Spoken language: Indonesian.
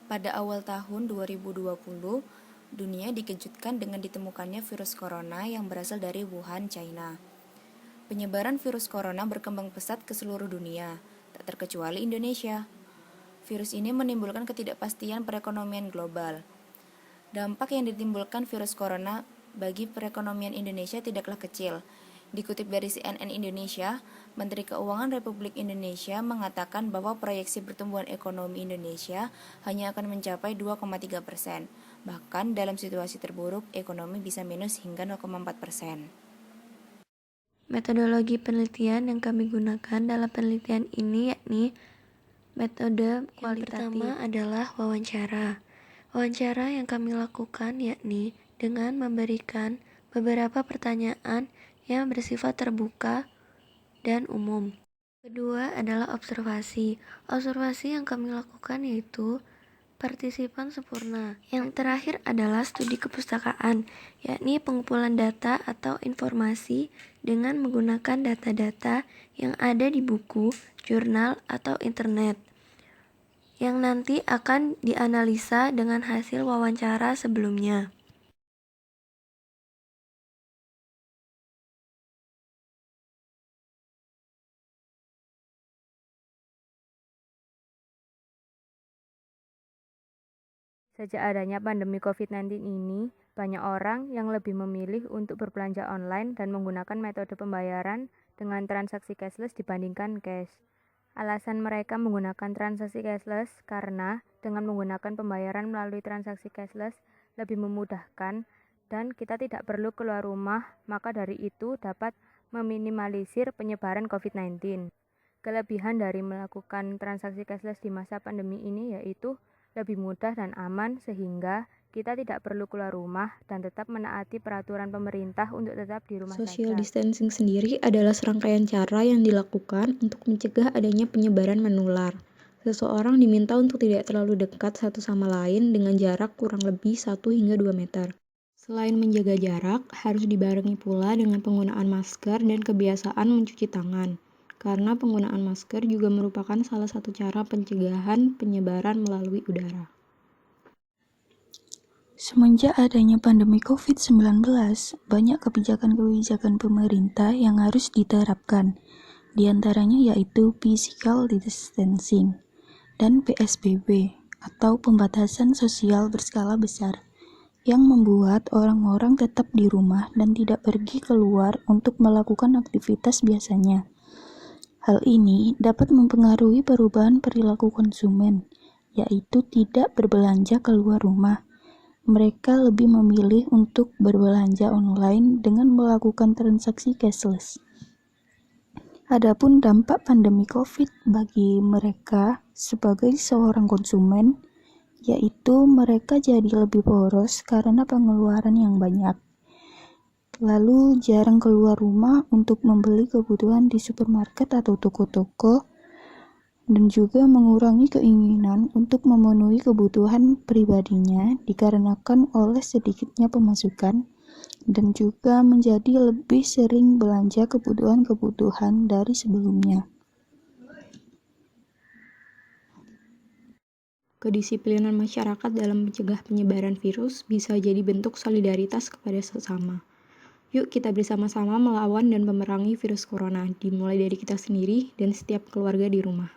Pada awal tahun 2020, dunia dikejutkan dengan ditemukannya virus corona yang berasal dari Wuhan, China. Penyebaran virus corona berkembang pesat ke seluruh dunia, tak terkecuali Indonesia. Virus ini menimbulkan ketidakpastian perekonomian global. Dampak yang ditimbulkan virus corona bagi perekonomian Indonesia tidaklah kecil. Dikutip dari CNN Indonesia, Menteri Keuangan Republik Indonesia mengatakan bahwa proyeksi pertumbuhan ekonomi Indonesia hanya akan mencapai 2,3%. Bahkan dalam situasi terburuk, ekonomi bisa minus hingga 0,4%. Metodologi penelitian yang kami gunakan dalam penelitian ini yakni metode kualitatif. Yang pertama adalah wawancara. Wawancara yang kami lakukan yakni dengan memberikan beberapa pertanyaan yang bersifat terbuka dan umum. Kedua adalah observasi. Observasi yang kami lakukan yaitu partisipan sempurna. Yang terakhir adalah studi kepustakaan, yakni pengumpulan data atau informasi dengan menggunakan data-data yang ada di buku, jurnal, atau internet, yang nanti akan dianalisa dengan hasil wawancara sebelumnya. Sejak adanya pandemi COVID-19 ini, banyak orang yang lebih memilih untuk berbelanja online dan menggunakan metode pembayaran dengan transaksi cashless dibandingkan cash. Alasan mereka menggunakan transaksi cashless karena dengan menggunakan pembayaran melalui transaksi cashless lebih memudahkan dan kita tidak perlu keluar rumah, maka dari itu dapat meminimalisir penyebaran COVID-19. Kelebihan dari melakukan transaksi cashless di masa pandemi ini yaitu lebih mudah dan aman sehingga kita tidak perlu keluar rumah dan tetap menaati peraturan pemerintah untuk tetap di rumah saja. Social distancing sendiri adalah serangkaian cara yang dilakukan untuk mencegah adanya penyebaran menular. Seseorang diminta untuk tidak terlalu dekat satu sama lain dengan jarak kurang lebih 1 hingga 2 meter. Selain menjaga jarak, harus dibarengi pula dengan penggunaan masker dan kebiasaan mencuci tangan. Karena penggunaan masker juga merupakan salah satu cara pencegahan penyebaran melalui udara. Semenjak adanya pandemi COVID-19, banyak kebijakan-kebijakan pemerintah yang harus diterapkan. Di antaranya yaitu physical distancing dan PSBB atau pembatasan sosial berskala besar yang membuat orang-orang tetap di rumah dan tidak pergi keluar untuk melakukan aktivitas biasanya. Hal ini dapat mempengaruhi perubahan perilaku konsumen, yaitu tidak berbelanja keluar rumah. Mereka lebih memilih untuk berbelanja online dengan melakukan transaksi cashless. Adapun dampak pandemi COVID bagi mereka sebagai seorang konsumen, yaitu mereka jadi lebih boros karena pengeluaran yang banyak. Lalu jarang keluar rumah untuk membeli kebutuhan di supermarket atau toko-toko, dan juga mengurangi keinginan untuk memenuhi kebutuhan pribadinya dikarenakan oleh sedikitnya pemasukan, dan juga menjadi lebih sering belanja kebutuhan-kebutuhan dari sebelumnya. Kedisiplinan masyarakat dalam mencegah penyebaran virus bisa jadi bentuk solidaritas kepada sesama. Yuk kita bersama-sama melawan dan memerangi virus corona, dimulai dari kita sendiri dan setiap keluarga di rumah.